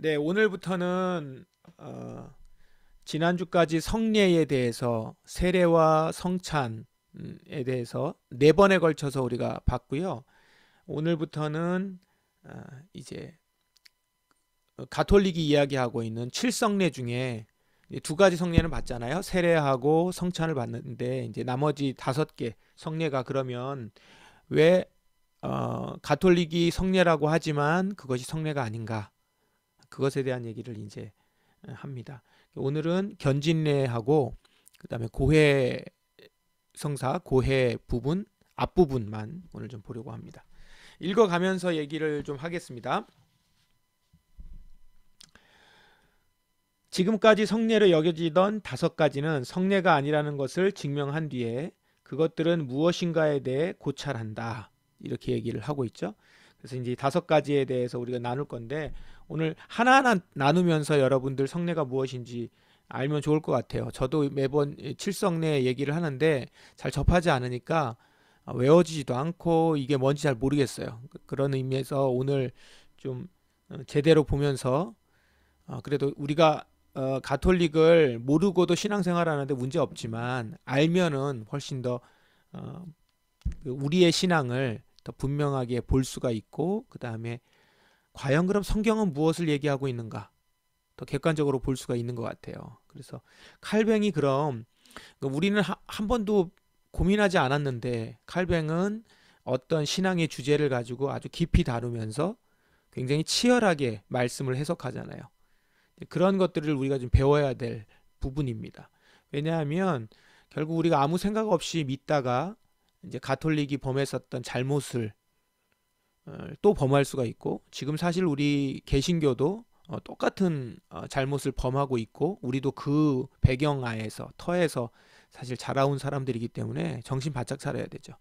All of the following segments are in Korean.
네, 오늘부터는 지난주까지 성례에 대해서 세례와 성찬에 대해서 네 번에 걸쳐서 우리가 봤고요. 오늘부터는 이제 가톨릭이 이야기하고 있는 칠성례 중에 이제 두 가지 성례는 봤잖아요. 세례하고 성찬을 봤는데 이제 나머지 다섯 개 성례가 그러면 왜 가톨릭이 성례라고 하지만 그것이 성례가 아닌가? 그것에 대한 얘기를 이제 합니다. 오늘은 견진례하고 그다음에 고해 성사, 고해 부분, 앞부분만 오늘 좀 보려고 합니다. 읽어가면서 얘기를 좀 하겠습니다. 지금까지 성례로 여겨지던 다섯 가지는 성례가 아니라는 것을 증명한 뒤에 그것들은 무엇인가에 대해 고찰한다. 이렇게 얘기를 하고 있죠. 그래서 이제 다섯 가지에 대해서 우리가 나눌 건데 오늘 하나하나 나누면서 여러분들 성례가 무엇인지 알면 좋을 것 같아요. 저도 매번 칠성례 얘기를 하는데 잘 접하지 않으니까 외워지지도 않고 이게 뭔지 잘 모르겠어요. 그런 의미에서 오늘 좀 제대로 보면서 그래도 우리가 가톨릭을 모르고도 신앙생활하는데 문제 없지만 알면은 훨씬 더 어, 우리의 신앙을 더 분명하게 볼 수가 있고 그 다음에 과연 그럼 성경은 무엇을 얘기하고 있는가 더 객관적으로 볼 수가 있는 것 같아요. 그래서 칼뱅이 그럼 우리는 한 번도 고민하지 않았는데 칼뱅은 어떤 신앙의 주제를 가지고 아주 깊이 다루면서 굉장히 치열하게 말씀을 해석하잖아요. 그런 것들을 우리가 좀 배워야 될 부분입니다. 왜냐하면 결국 우리가 아무 생각 없이 믿다가 이제 가톨릭이 범했었던 잘못을 또 범할 수가 있고 지금 사실 우리 개신교도 똑같은 잘못을 범하고 있고 우리도 그 배경 하에서 터에서 사실 자라온 사람들이기 때문에 정신 바짝 차려야 되죠.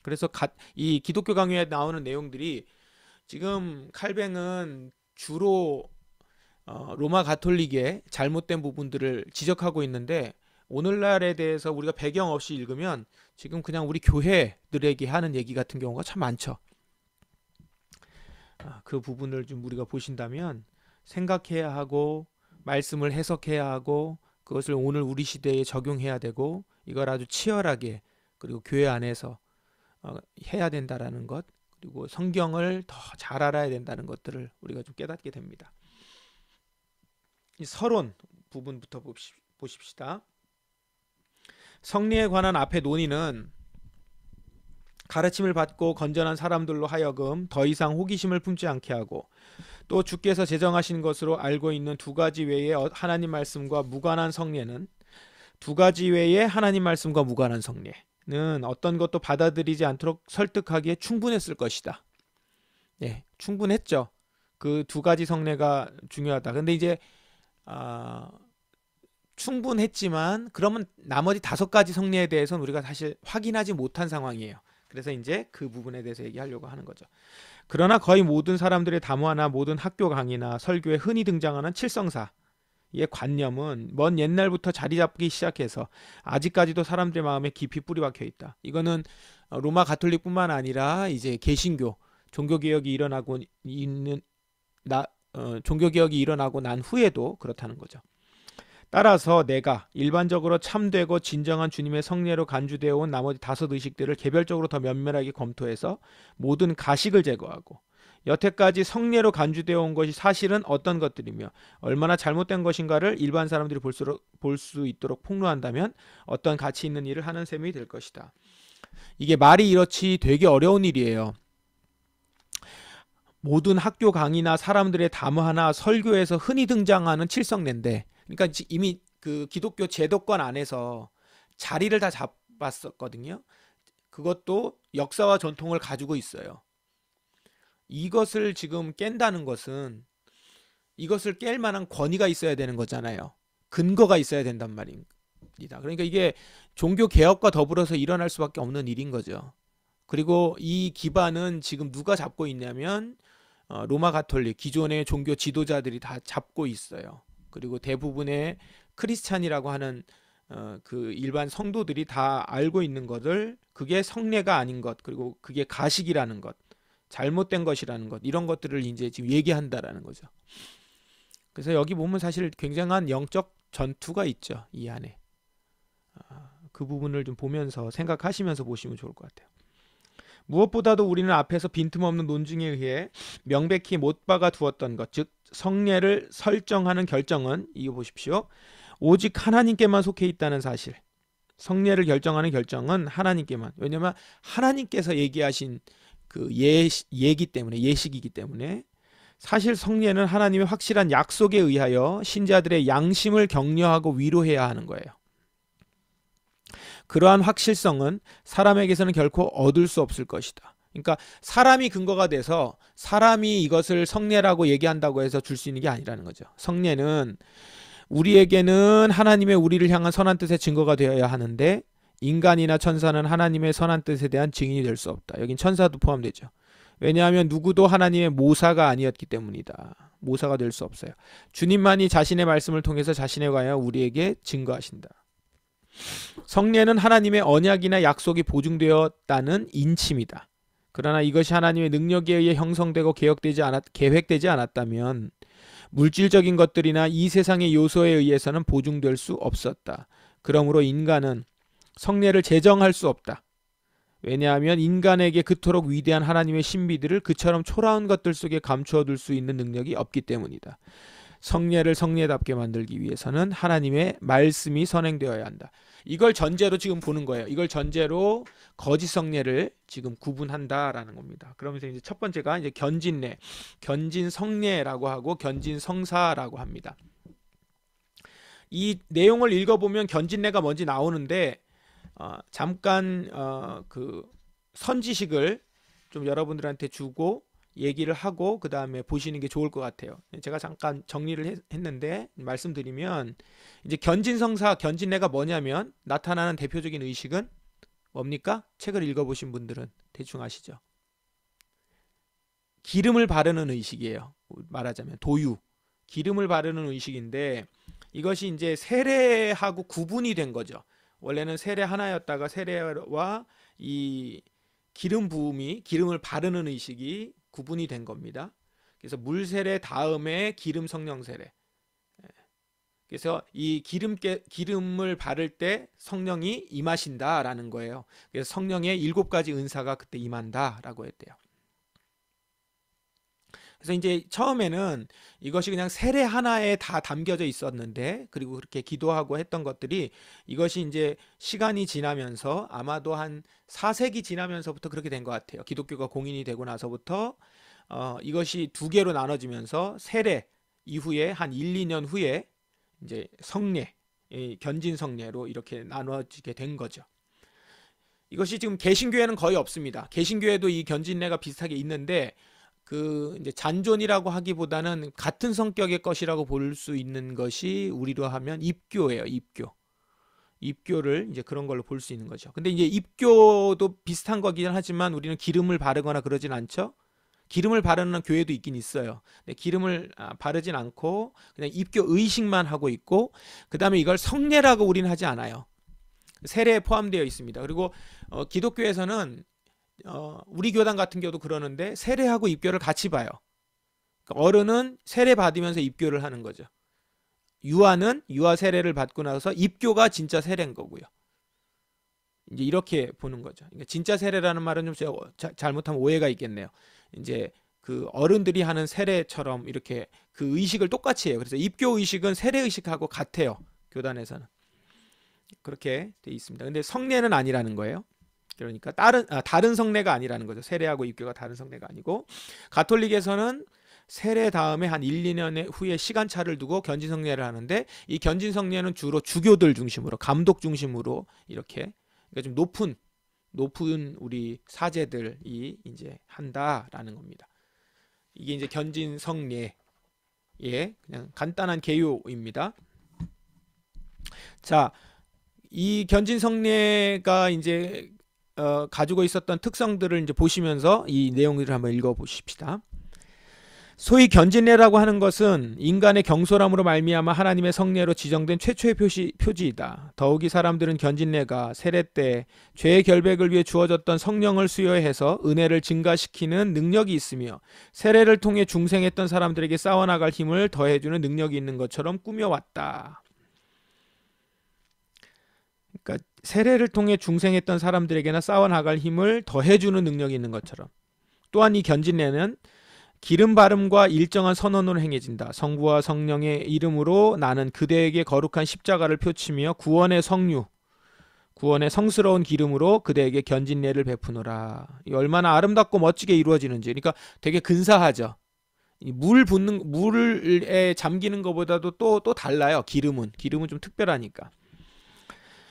그래서 이 기독교 강요에 나오는 내용들이 지금 칼뱅은 주로 로마 가톨릭의 잘못된 부분들을 지적하고 있는데 오늘날에 대해서 우리가 배경 없이 읽으면 지금 그냥 우리 교회들에게 하는 얘기 같은 경우가 참 많죠. 그 부분을 좀 우리가 보신다면 생각해야 하고 말씀을 해석해야 하고 그것을 오늘 우리 시대에 적용해야 되고 이걸 아주 치열하게 그리고 교회 안에서 해야 된다라는 것 그리고 성경을 더 잘 알아야 된다는 것들을 우리가 좀 깨닫게 됩니다. 이 서론 부분부터 보십시다. 성리에 관한 앞의 논의는 가르침을 받고 건전한 사람들로 하여금 더 이상 호기심을 품지 않게 하고 또 주께서 제정하신 것으로 알고 있는 두 가지 외의 하나님 말씀과 무관한 성례는 두 가지 외의 하나님 말씀과 무관한 성례는 어떤 것도 받아들이지 않도록 설득하기에 충분했을 것이다. 네, 충분했죠. 그 두 가지 성례가 중요하다. 근데 이제 충분했지만 그러면 나머지 다섯 가지 성례에 대해서는 우리가 사실 확인하지 못한 상황이에요. 그래서 이제 그 부분에 대해서 얘기하려고 하는 거죠. 그러나 거의 모든 사람들의 담화나 모든 학교 강의나 설교에 흔히 등장하는 칠성사의 관념은 먼 옛날부터 자리 잡기 시작해서 아직까지도 사람들의 마음에 깊이 뿌리 박혀 있다. 이거는 로마 가톨릭뿐만 아니라 이제 개신교 종교개혁이 일어나고 있는 종교개혁이 일어나고 난 후에도 그렇다는 거죠. 따라서 내가 일반적으로 참되고 진정한 주님의 성례로 간주되어 온 나머지 다섯 의식들을 개별적으로 더 면밀하게 검토해서 모든 가식을 제거하고 여태까지 성례로 간주되어 온 것이 사실은 어떤 것들이며 얼마나 잘못된 것인가를 일반 사람들이 볼 수 있도록 폭로한다면 어떤 가치 있는 일을 하는 셈이 될 것이다. 이게 말이 이렇지 되게 어려운 일이에요. 모든 학교 강의나 사람들의 담화나 설교에서 흔히 등장하는 칠성례인데 그러니까 이미 그 기독교 제도권 안에서 자리를 다 잡았었거든요. 그것도 역사와 전통을 가지고 있어요. 이것을 지금 깬다는 것은 이것을 깰 만한 권위가 있어야 되는 거잖아요. 근거가 있어야 된단 말입니다. 그러니까 이게 종교 개혁과 더불어서 일어날 수밖에 없는 일인 거죠. 그리고 이 기반은 지금 누가 잡고 있냐면 로마 가톨릭 기존의 종교 지도자들이 다 잡고 있어요. 그리고 대부분의 크리스찬이라고 하는 그 일반 성도들이 다 알고 있는 것을 그게 성례가 아닌 것 그리고 그게 가식이라는 것 잘못된 것이라는 것 이런 것들을 이제 지금 얘기한다라는 거죠. 그래서 여기 보면 사실 굉장한 영적 전투가 있죠. 이 안에. 그 부분을 좀 보면서 생각하시면서 보시면 좋을 것 같아요. 무엇보다도 우리는 앞에서 빈틈없는 논증에 의해 명백히 못 박아 두었던 것, 즉 성례를 설정하는 결정은 이거 보십시오. 오직 하나님께만 속해 있다는 사실. 성례를 결정하는 결정은 하나님께만. 왜냐하면 하나님께서 얘기하신 그 예기 때문에, 예식이기 때문에. 사실 성례는 하나님의 확실한 약속에 의하여 신자들의 양심을 격려하고 위로해야 하는 거예요. 그러한 확실성은 사람에게서는 결코 얻을 수 없을 것이다. 그러니까 사람이 근거가 돼서 사람이 이것을 성례라고 얘기한다고 해서 줄 수 있는 게 아니라는 거죠. 성례는 우리에게는 하나님의 우리를 향한 선한 뜻의 증거가 되어야 하는데 인간이나 천사는 하나님의 선한 뜻에 대한 증인이 될 수 없다. 여긴 천사도 포함되죠. 왜냐하면 누구도 하나님의 모사가 아니었기 때문이다. 모사가 될 수 없어요. 주님만이 자신의 말씀을 통해서 자신에 관하여 우리에게 증거하신다. 성례는 하나님의 언약이나 약속이 보증되었다는 인침이다. 그러나 이것이 하나님의 능력에 의해 형성되고 계획되지 않았다면 물질적인 것들이나 이 세상의 요소에 의해서는 보증될 수 없었다. 그러므로 인간은 성례를 제정할 수 없다. 왜냐하면 인간에게 그토록 위대한 하나님의 신비들을 그처럼 초라한 것들 속에 감추어둘 수 있는 능력이 없기 때문이다. 성례를 성례답게 만들기 위해서는 하나님의 말씀이 선행되어야 한다. 이걸 전제로 지금 보는 거예요. 이걸 전제로 거짓 성례를 지금 구분한다라는 겁니다. 그러면서 이제 첫 번째가 이제 견진례, 견진 성례라고 하고 견진 성사라고 합니다. 이 내용을 읽어보면 견진례가 뭔지 나오는데 잠깐 그 선지식을 좀 여러분들한테 주고 얘기를 하고 그 다음에 보시는 게 좋을 것 같아요. 제가 잠깐 정리를 했는데 말씀드리면 이제 견진성사, 견진례가 뭐냐면 나타나는 대표적인 의식은 뭡니까? 책을 읽어보신 분들은 대충 아시죠? 기름을 바르는 의식이에요. 말하자면 도유, 기름을 바르는 의식인데 이것이 이제 세례하고 구분이 된 거죠. 원래는 세례 하나였다가 세례와 이 기름 부음이, 기름을 바르는 의식이 구분이 된 겁니다. 그래서 물 세례 다음에 기름 성령 세례. 그래서 이 기름을 바를 때 성령이 임하신다라는 거예요. 그래서 성령의 7가지 은사가 그때 임한다라고 했대요. 그래서 이제 처음에는 이것이 그냥 세례 하나에 다 담겨져 있었는데, 그리고 그렇게 기도하고 했던 것들이 이것이 이제 시간이 지나면서 아마도 한 4세기 지나면서부터 그렇게 된 것 같아요. 기독교가 공인이 되고 나서부터 이것이 2개로 나눠지면서 세례 이후에 한 1, 2년 후에 이제 성례, 견진 성례로 이렇게 나눠지게 된 거죠. 이것이 지금 개신교회는 거의 없습니다. 개신교회도 이 견진례가 비슷하게 있는데 그 이제 잔존이라고 하기보다는 같은 성격의 것이라고 볼 수 있는 것이 우리로 하면 입교예요. 입교를 이제 그런 걸로 볼 수 있는 거죠. 근데 이제 입교도 비슷한 거긴 하지만 우리는 기름을 바르거나 그러진 않죠. 기름을 바르는 교회도 있긴 있어요. 근데 기름을 바르진 않고 그냥 입교 의식만 하고 있고, 그 다음에 이걸 성례라고 우리는 하지 않아요. 세례에 포함되어 있습니다. 그리고 기독교에서는 우리 교단 같은 경우도 그러는데 세례하고 입교를 같이 봐요. 그러니까 어른은 세례 받으면서 입교를 하는 거죠. 유아는 유아 세례를 받고 나서 입교가 진짜 세례인 거고요. 이제 이렇게 보는 거죠. 그러니까 진짜 세례라는 말은 좀 제가 잘못하면 오해가 있겠네요. 이제 그 어른들이 하는 세례처럼 이렇게 그 의식을 똑같이 해요. 그래서 입교 의식은 세례 의식하고 같아요. 교단에서는 그렇게 돼 있습니다. 근데 성례는 아니라는 거예요. 그러니까 다른 성례가 아니라는 거죠. 세례하고 입교가 다른 성례가 아니고, 가톨릭에서는 세례 다음에 한 1, 2년 후에 시간차를 두고 견진 성례를 하는데, 이 견진 성례는 주로 주교들 중심으로, 감독 중심으로 이렇게, 그러니까 좀 높은 우리 사제들이 이제 한다라는 겁니다. 이게 이제 견진 성례의 그냥 간단한 개요입니다. 자, 이 견진 성례가 이제 가지고 있었던 특성들을 이제 보시면서 이 내용들을 한번 읽어 보십시다. 소위 견진례라고 하는 것은 인간의 경솔함으로 말미암아 하나님의 성례로 지정된 최초의 표지이다. 더욱이 사람들은 견진례가 세례 때 죄의 결백을 위해 주어졌던 성령을 수여해서 은혜를 증가시키는 능력이 있으며 세례를 통해 중생했던 사람들에게 싸워나갈 힘을 더해주는 능력이 있는 것처럼 꾸며왔다. 그러니까 세례를 통해 중생했던 사람들에게나 싸워나갈 힘을 더해주는 능력이 있는 것처럼, 또한 이 견진례는 기름 바름과 일정한 선언으로 행해진다. 성부와 성령의 이름으로 나는 그대에게 거룩한 십자가를 펼치며 구원의 성류, 구원의 성스러운 기름으로 그대에게 견진례를 베푸노라. 이 얼마나 아름답고 멋지게 이루어지는지. 그러니까 되게 근사하죠. 물에 잠기는 것보다도 또 달라요. 기름은 좀 특별하니까.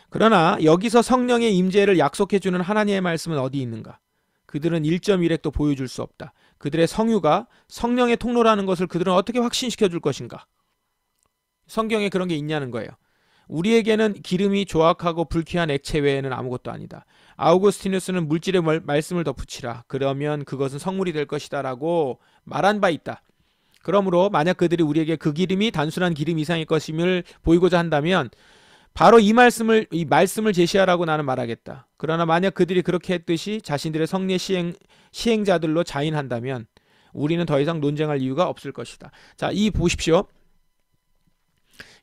그러나 여기서 성령의 임재를 약속해주는 하나님의 말씀은 어디 있는가? 그들은 1.1핵도 보여줄 수 없다. 그들의 성유가 성령의 통로라는 것을 그들은 어떻게 확신시켜 줄 것인가? 성경에 그런 게 있냐는 거예요. 우리에게는 기름이 조악하고 불쾌한 액체 외에는 아무것도 아니다. 아우구스티누스는 물질의 말씀을 덧붙이라. 그러면 그것은 성물이 될 것이다 라고 말한 바 있다. 그러므로 만약 그들이 우리에게 그 기름이 단순한 기름 이상일 것임을 보이고자 한다면 바로 이 말씀을 제시하라고 나는 말하겠다. 그러나 만약 그들이 그렇게 했듯이 자신들의 성례 시행자들로 자인한다면 우리는 더 이상 논쟁할 이유가 없을 것이다. 자, 이 보십시오.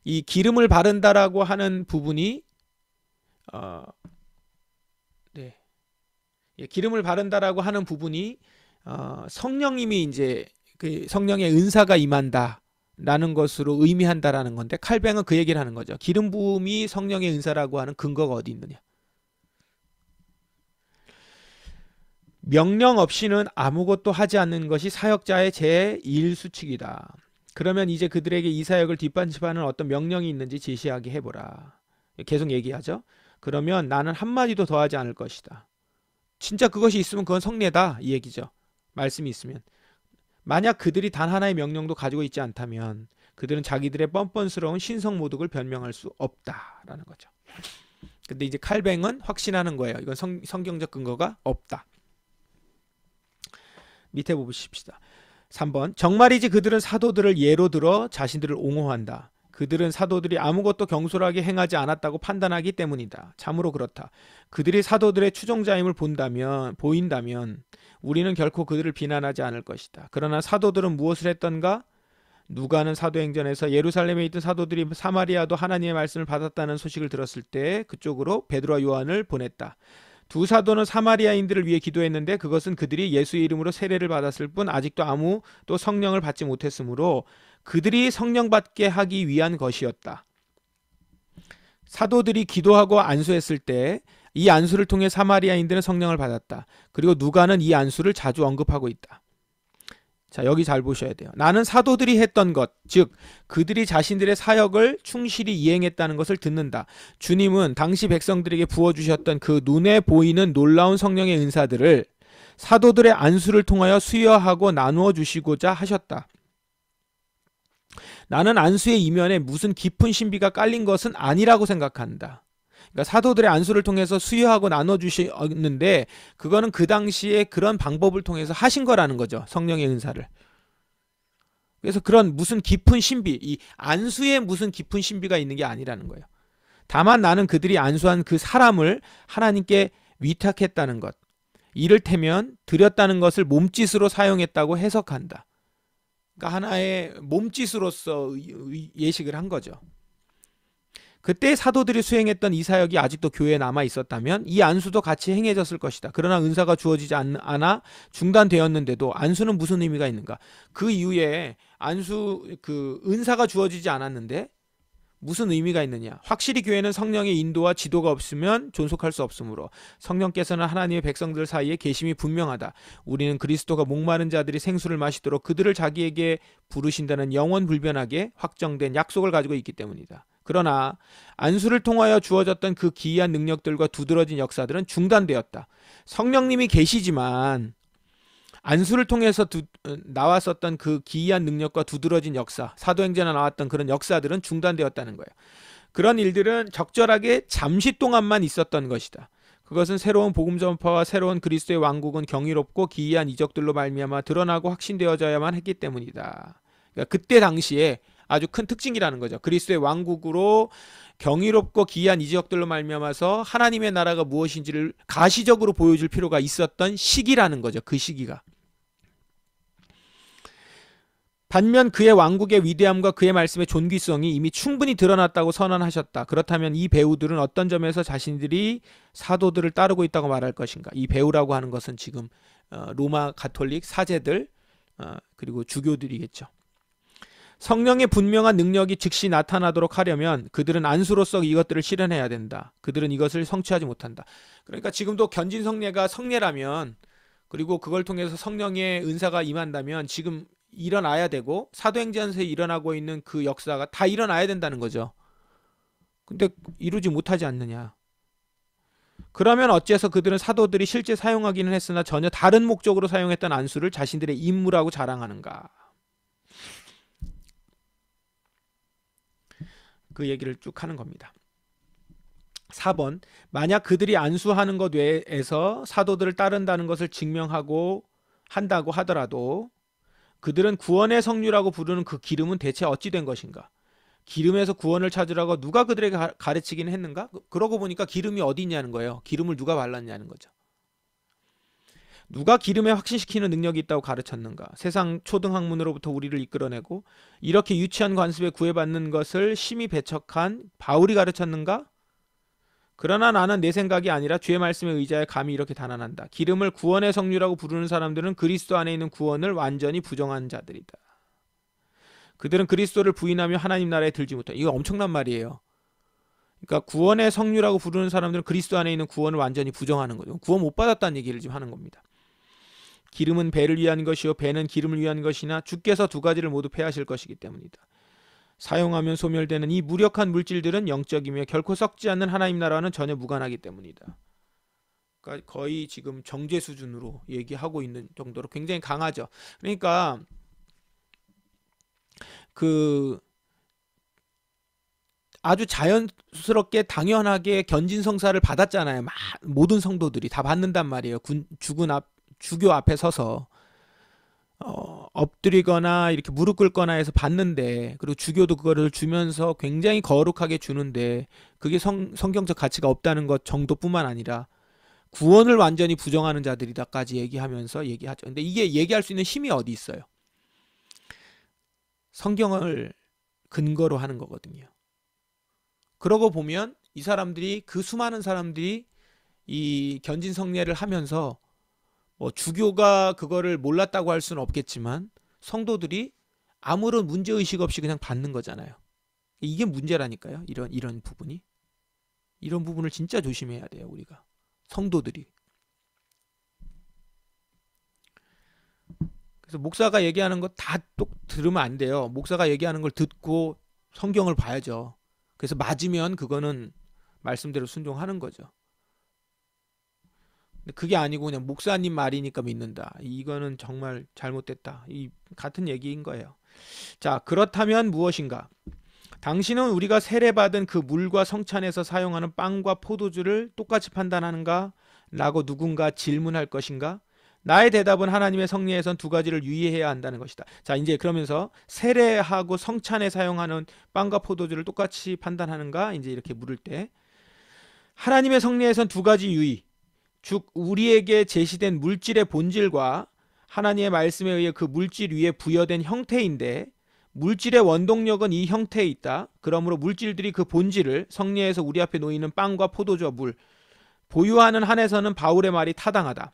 이 기름을 바른다라고 하는 부분이 기름을 바른다라고 하는 부분이 성령님이 이제 그 성령의 은사가 임한다 라는 것으로 의미한다라는 건데, 칼뱅은 그 얘기를 하는 거죠. 기름 부음이 성령의 은사라고 하는 근거가 어디 있느냐. 명령 없이는 아무것도 하지 않는 것이 사역자의 제1수칙이다. 그러면 이제 그들에게 이 사역을 뒷받침하는 어떤 명령이 있는지 제시하게 해보라. 계속 얘기하죠. 그러면 나는 한마디도 더 하지 않을 것이다. 진짜 그것이 있으면 그건 성례다 이 얘기죠. 말씀이 있으면. 만약 그들이 단 하나의 명령도 가지고 있지 않다면 그들은 자기들의 뻔뻔스러운 신성 모독을 변명할 수 없다라는 거죠. 근데 이제 칼뱅은 확신하는 거예요. 이건 성경적 근거가 없다. 밑에 보십시다. 3번. 정말이지 그들은 사도들을 예로 들어 자신들을 옹호한다. 그들은 사도들이 아무것도 경솔하게 행하지 않았다고 판단하기 때문이다. 참으로 그렇다. 그들이 사도들의 추종자임을 보인다면 우리는 결코 그들을 비난하지 않을 것이다. 그러나 사도들은 무엇을 했던가? 누가는 사도행전에서 예루살렘에 있던 사도들이 사마리아도 하나님의 말씀을 받았다는 소식을 들었을 때 그쪽으로 베드로와 요한을 보냈다. 두 사도는 사마리아인들을 위해 기도했는데 그것은 그들이 예수의 이름으로 세례를 받았을 뿐 아직도 아무도 성령을 받지 못했으므로 그들이 성령 받게 하기 위한 것이었다. 사도들이 기도하고 안수했을 때 이 안수를 통해 사마리아인들은 성령을 받았다. 그리고 누가는 이 안수를 자주 언급하고 있다. 자, 여기 잘 보셔야 돼요. 나는 사도들이 했던 것, 즉 그들이 자신들의 사역을 충실히 이행했다는 것을 듣는다. 주님은 당시 백성들에게 부어주셨던 그 눈에 보이는 놀라운 성령의 은사들을 사도들의 안수를 통하여 수여하고 나누어 주시고자 하셨다. 나는 안수의 이면에 무슨 깊은 신비가 깔린 것은 아니라고 생각한다. 그러니까 사도들의 안수를 통해서 수여하고 나눠주셨는데 그거는 그 당시에 그런 방법을 통해서 하신 거라는 거죠. 성령의 은사를. 그래서 그런 무슨 깊은 신비, 이 안수에 무슨 깊은 신비가 있는 게 아니라는 거예요. 다만 나는 그들이 안수한 그 사람을 하나님께 위탁했다는 것, 이를테면 드렸다는 것을 몸짓으로 사용했다고 해석한다. 그러니까 하나의 몸짓으로서 예식을 한 거죠. 그때 사도들이 수행했던 이 사역이 아직도 교회에 남아 있었다면 이 안수도 같이 행해졌을 것이다. 그러나 은사가 주어지지 않아 중단되었는데도 안수는 무슨 의미가 있는가? 그 이후에 은사가 주어지지 않았는데 무슨 의미가 있느냐? 확실히 교회는 성령의 인도와 지도가 없으면 존속할 수 없으므로 성령께서는 하나님의 백성들 사이에 계심이 분명하다. 우리는 그리스도가 목마른 자들이 생수를 마시도록 그들을 자기에게 부르신다는 영원 불변하게 확정된 약속을 가지고 있기 때문이다. 그러나 안수를 통하여 주어졌던 그 기이한 능력들과 두드러진 역사들은 중단되었다. 성령님이 계시지만 안수를 통해서 나왔었던 그 기이한 능력과 두드러진 역사, 사도행전에 나왔던 그런 역사들은 중단되었다는 거예요. 그런 일들은 적절하게 잠시 동안만 있었던 것이다. 그것은 새로운 복음 전파와 새로운 그리스도의 왕국은 경이롭고 기이한 이적들로 말미암아 드러나고 확신되어져야만 했기 때문이다. 그러니까 그때 당시에 아주 큰 특징이라는 거죠. 그리스도의 왕국으로 경이롭고 기이한 이적들로 말미암아서 하나님의 나라가 무엇인지를 가시적으로 보여줄 필요가 있었던 시기라는 거죠. 그 시기가. 반면 그의 왕국의 위대함과 그의 말씀의 존귀성이 이미 충분히 드러났다고 선언하셨다. 그렇다면 이 배우들은 어떤 점에서 자신들이 사도들을 따르고 있다고 말할 것인가? 이 배우라고 하는 것은 지금 로마 가톨릭 사제들 그리고 주교들이겠죠. 성령의 분명한 능력이 즉시 나타나도록 하려면 그들은 안수로서 이것들을 실현해야 된다. 그들은 이것을 성취하지 못한다. 그러니까 지금도 견진성례가 성례라면, 그리고 그걸 통해서 성령의 은사가 임한다면 지금 일어나야 되고, 사도행전에서 일어나고 있는 그 역사가 다 일어나야 된다는 거죠. 근데 이루지 못하지 않느냐. 그러면 어째서 그들은 사도들이 실제 사용하기는 했으나 전혀 다른 목적으로 사용했던 안수를 자신들의 임무라고 자랑하는가. 그 얘기를 쭉 하는 겁니다. 4번, 만약 그들이 안수하는 것 외에서 사도들을 따른다는 것을 증명하고 한다고 하더라도 그들은 구원의 성류라고 부르는 그 기름은 대체 어찌 된 것인가? 기름에서 구원을 찾으라고 누가 그들에게 가르치기는 했는가? 그러고 보니까 기름이 어디 있냐는 거예요. 기름을 누가 발랐냐는 거죠. 누가 기름에 확신시키는 능력이 있다고 가르쳤는가? 세상 초등학문으로부터 우리를 이끌어내고 이렇게 유치한 관습에 구애받는 것을 심히 배척한 바울이 가르쳤는가? 그러나 나는 내 생각이 아니라 주의 말씀에 의지하여 감히 이렇게 단언한다. 기름을 구원의 성류라고 부르는 사람들은 그리스도 안에 있는 구원을 완전히 부정한 자들이다. 그들은 그리스도를 부인하며 하나님 나라에 들지 못한다. 이거 엄청난 말이에요. 그러니까 구원의 성류라고 부르는 사람들은 그리스도 안에 있는 구원을 완전히 부정하는 거죠. 구원 못 받았다는 얘기를 지금 하는 겁니다. 기름은 배를 위한 것이요 배는 기름을 위한 것이나 주께서 두 가지를 모두 폐하실 것이기 때문이다. 사용하면 소멸되는 이 무력한 물질들은 영적이며 결코 썩지 않는 하나님 나라와는 전혀 무관하기 때문이다. 그러니까 거의 지금 정죄 수준으로 얘기하고 있는 정도로 굉장히 강하죠. 그러니까 그 아주 자연스럽게 당연하게 견진성사를 받았잖아요. 모든 성도들이 다 받는단 말이에요. 주교 앞에 서서 엎드리거나 이렇게 무릎 꿇거나 해서 받는데, 그리고 주교도 그거를 주면서 굉장히 거룩하게 주는데 그게 성경적 가치가 없다는 것 정도뿐만 아니라 구원을 완전히 부정하는 자들이다까지 얘기하면서 얘기하죠. 근데 이게 얘기할 수 있는 힘이 어디 있어요? 성경을 근거로 하는 거거든요. 그러고 보면 이 사람들이, 그 수많은 사람들이 이 견진성례를 하면서 주교가 그거를 몰랐다고 할 수는 없겠지만 성도들이 아무런 문제의식 없이 그냥 받는 거잖아요. 이게 문제라니까요. 이런 부분이. 이런 부분을 진짜 조심해야 돼요. 우리가. 성도들이. 그래서 목사가 얘기하는 거 다 또 들으면 안 돼요. 목사가 얘기하는 걸 듣고 성경을 봐야죠. 그래서 맞으면 그거는 말씀대로 순종하는 거죠. 그게 아니고 그냥 목사님 말이니까 믿는다. 이거는 정말 잘못됐다. 이 같은 얘기인 거예요. 자, 그렇다면 무엇인가? 당신은 우리가 세례받은 그 물과 성찬에서 사용하는 빵과 포도주를 똑같이 판단하는가? 라고 누군가 질문할 것인가? 나의 대답은 하나님의 성례에선 두 가지를 유의해야 한다는 것이다. 자, 이제 그러면서 세례하고 성찬에 사용하는 빵과 포도주를 똑같이 판단하는가? 이제 이렇게 물을 때 하나님의 성례에선 두 가지 유의, 즉 우리에게 제시된 물질의 본질과 하나님의 말씀에 의해 그 물질 위에 부여된 형태인데, 물질의 원동력은 이 형태에 있다. 그러므로 물질들이 그 본질을, 성례에서 우리 앞에 놓이는 빵과 포도주와 물, 보유하는 한에서는 바울의 말이 타당하다.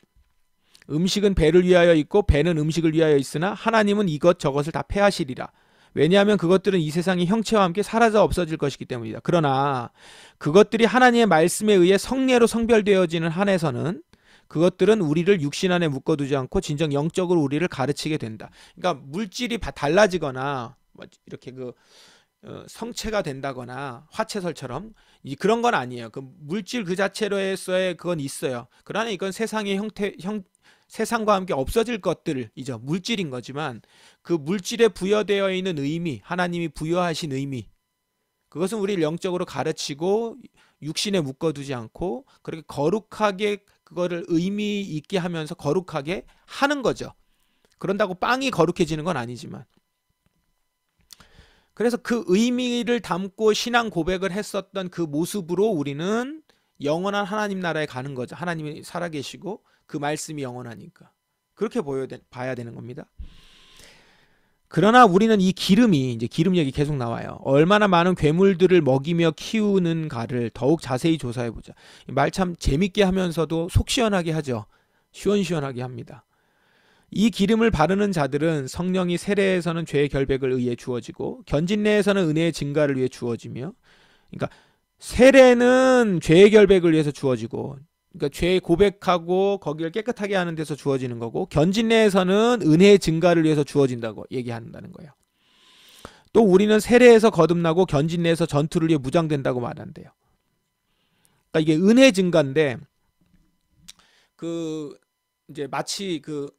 음식은 배를 위하여 있고 배는 음식을 위하여 있으나 하나님은 이것 저것을 다 폐하시리라. 왜냐하면 그것들은 이 세상의 형체와 함께 사라져 없어질 것이기 때문이다. 그러나 그것들이 하나님의 말씀에 의해 성례로 성별되어지는 한에서는 그것들은 우리를 육신 안에 묶어두지 않고 진정 영적으로 우리를 가르치게 된다. 그러니까 물질이 달라지거나 이렇게 성체가 된다거나 화채설처럼 그런 건 아니에요. 그 물질 그 자체로서의 그건 있어요. 그러나 이건 세상의 세상과 함께 없어질 것들이죠. 물질인 거지만 그 물질에 부여되어 있는 의미, 하나님이 부여하신 의미, 그것은 우리를 영적으로 가르치고 육신에 묶어두지 않고 그렇게 거룩하게 그거를 의미 있게 하면서 거룩하게 하는 거죠. 그런다고 빵이 거룩해지는 건 아니지만. 그래서 그 의미를 담고 신앙 고백을 했었던 그 모습으로 우리는 영원한 하나님 나라에 가는 거죠. 하나님이 살아계시고 그 말씀이 영원하니까. 그렇게 봐야 되는 겁니다. 그러나 우리는 이 기름이, 이제 기름 얘기 계속 나와요. 얼마나 많은 괴물들을 먹이며 키우는가를 더욱 자세히 조사해보자. 말 참 재밌게 하면서도 속 시원하게 하죠. 시원시원하게 합니다. 이 기름을 바르는 자들은 성령이 세례에서는 죄의 결백을 의해 주어지고 견진내에서는 은혜의 증가를 위해 주어지며, 그러니까 세례는 죄의 결백을 위해서 주어지고, 그러니까 죄 고백하고 거기를 깨끗하게 하는 데서 주어지는 거고, 견진내에서는 은혜의 증가를 위해서 주어진다고 얘기한다는 거예요. 또 우리는 세례에서 거듭나고 견진내에서 전투를 위해 무장된다고 말한대요. 그러니까 이게 은혜 증가인데, 그 이제 마치 그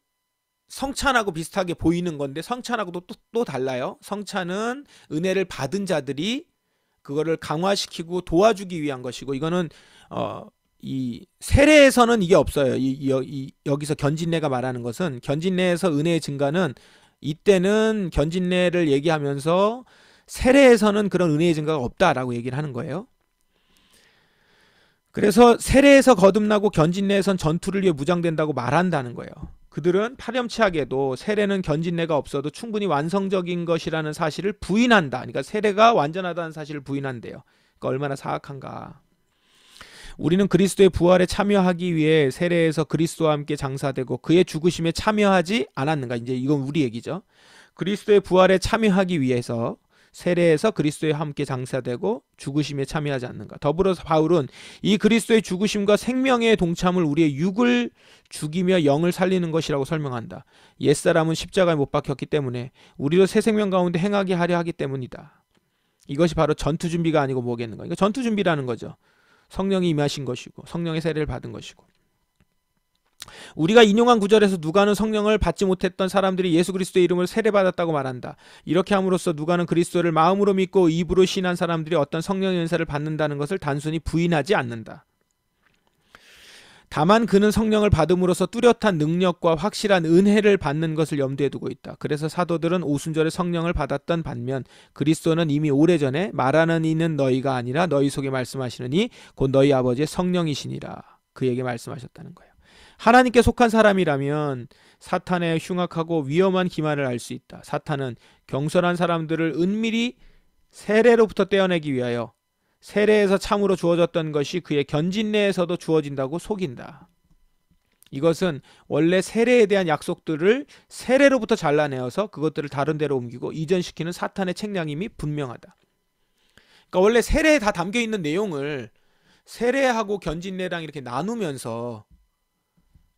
성찬하고 비슷하게 보이는 건데 성찬하고도 또 달라요. 성찬은 은혜를 받은 자들이 그거를 강화시키고 도와주기 위한 것이고, 이거는 이 세례에서는 이게 없어요. 여기서 견진내가 말하는 것은, 견진내에서 은혜의 증가는, 이때는 견진내를 얘기하면서 세례에서는 그런 은혜의 증가가 없다라고 얘기를 하는 거예요. 그래서 세례에서 거듭나고 견진내에선 전투를 위해 무장된다고 말한다는 거예요. 그들은 파렴치하게도 세례는 견진내가 없어도 충분히 완성적인 것이라는 사실을 부인한다. 그러니까 세례가 완전하다는 사실을 부인한대요. 그러니까 얼마나 사악한가. 우리는 그리스도의 부활에 참여하기 위해 세례에서 그리스도와 함께 장사되고 그의 죽으심에 참여하지 않았는가. 이제 이건 우리 얘기죠. 그리스도의 부활에 참여하기 위해서 세례에서 그리스도와 함께 장사되고 죽으심에 참여하지 않는가. 더불어서 바울은 이 그리스도의 죽으심과 생명의 동참을 우리의 육을 죽이며 영을 살리는 것이라고 설명한다. 옛사람은 십자가에 못 박혔기 때문에 우리도 새 생명 가운데 행하게 하려 하기 때문이다. 이것이 바로 전투 준비가 아니고 뭐겠는가. 이거 전투 준비라는 거죠. 성령이 임하신 것이고 성령의 세례를 받은 것이고. 우리가 인용한 구절에서 누가는 성령을 받지 못했던 사람들이 예수 그리스도의 이름으로 세례받았다고 말한다. 이렇게 함으로써 누가는 그리스도를 마음으로 믿고 입으로 신한 사람들이 어떤 성령의 은사를 받는다는 것을 단순히 부인하지 않는다. 다만 그는 성령을 받음으로써 뚜렷한 능력과 확실한 은혜를 받는 것을 염두에 두고 있다. 그래서 사도들은 오순절에 성령을 받았던 반면 그리스도는 이미 오래전에 말하는 이는 너희가 아니라 너희 속에 말씀하시느니 곧 너희 아버지의 성령이시니라. 그에게 말씀하셨다는 거예요. 하나님께 속한 사람이라면 사탄의 흉악하고 위험한 기만을 알 수 있다. 사탄은 경솔한 사람들을 은밀히 세례로부터 떼어내기 위하여 세례에서 참으로 주어졌던 것이 그의 견진내에서도 주어진다고 속인다. 이것은 원래 세례에 대한 약속들을 세례로부터 잘라내어서 그것들을 다른 데로 옮기고 이전시키는 사탄의 책량임이 분명하다. 그러니까 원래 세례에 다 담겨있는 내용을 세례하고 견진내랑 이렇게 나누면서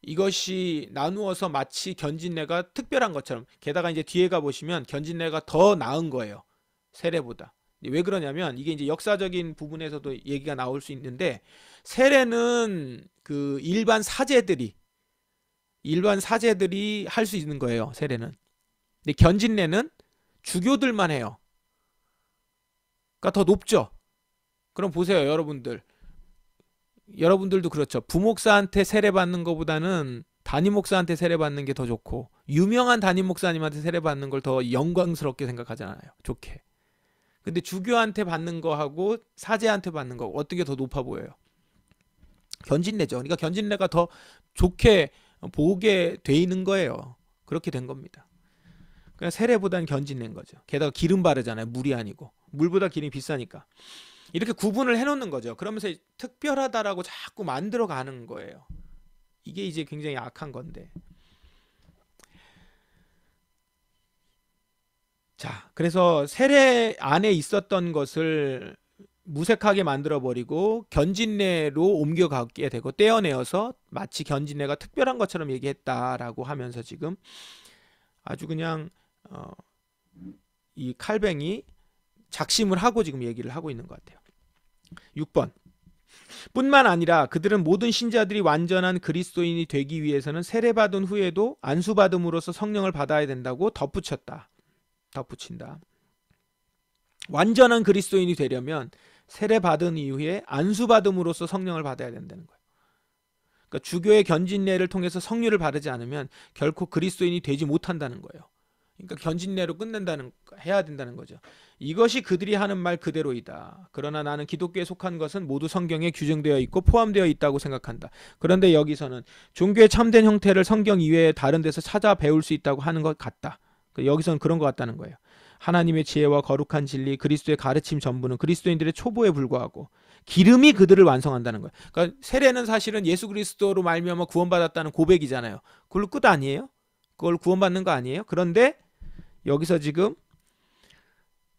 이것이 나누어서 마치 견진내가 특별한 것처럼, 게다가 이제 뒤에 가보시면 견진내가 더 나은 거예요. 세례보다. 왜 그러냐면 이게 이제 역사적인 부분에서도 얘기가 나올 수 있는데, 세례는 그 일반 사제들이 할 수 있는 거예요. 세례는. 근데 견진내는 주교들만 해요. 그러니까 더 높죠. 그럼 보세요, 여러분들도 그렇죠. 부목사한테 세례받는 것보다는 담임 목사한테 세례받는 게 더 좋고, 유명한 담임 목사님한테 세례받는 걸 더 영광스럽게 생각하잖아요. 좋게. 근데 주교한테 받는 거하고 사제한테 받는 거 어떻게 더 높아 보여요? 견진내죠. 그러니까 견진내가 더 좋게 보게 돼 있는 거예요. 그렇게 된 겁니다. 그냥 세례보다는 견진내인 거죠. 게다가 기름 바르잖아요. 물이 아니고. 물보다 기름이 비싸니까. 이렇게 구분을 해놓는 거죠. 그러면서 특별하다라고 자꾸 만들어가는 거예요. 이게 이제 굉장히 악한 건데. 자, 그래서 세례 안에 있었던 것을 무색하게 만들어버리고 견진내로 옮겨가게 되고 떼어내어서 마치 견진내가 특별한 것처럼 얘기했다라고 하면서 지금 아주 그냥 이 칼뱅이 작심을 하고 지금 얘기를 하고 있는 것 같아요. 6번. 뿐만 아니라 그들은 모든 신자들이 완전한 그리스도인이 되기 위해서는 세례받은 후에도 안수받음으로써 성령을 받아야 된다고 덧붙인다. 완전한 그리스도인이 되려면 세례 받은 이후에 안수받음으로써 성령을 받아야 된다는 거예요. 그러니까 주교의 견진례를 통해서 성령을 바르지 않으면 결코 그리스도인이 되지 못한다는 거예요. 그러니까 견진례로 해야 된다는 거죠. 이것이 그들이 하는 말 그대로이다. 그러나 나는 기독교에 속한 것은 모두 성경에 규정되어 있고 포함되어 있다고 생각한다. 그런데 여기서는 종교의 참된 형태를 성경 이외에 다른 데서 찾아 배울 수 있다고 하는 것 같다. 여기서는 그런 것 같다는 거예요. 하나님의 지혜와 거룩한 진리, 그리스도의 가르침 전부는 그리스도인들의 초보에 불과하고 기름이 그들을 완성한다는 거예요. 그러니까 세례는 사실은 예수 그리스도로 말미암아 구원받았다는 고백이잖아요. 그걸로 끝 아니에요? 그걸 구원받는 거 아니에요? 그런데 여기서 지금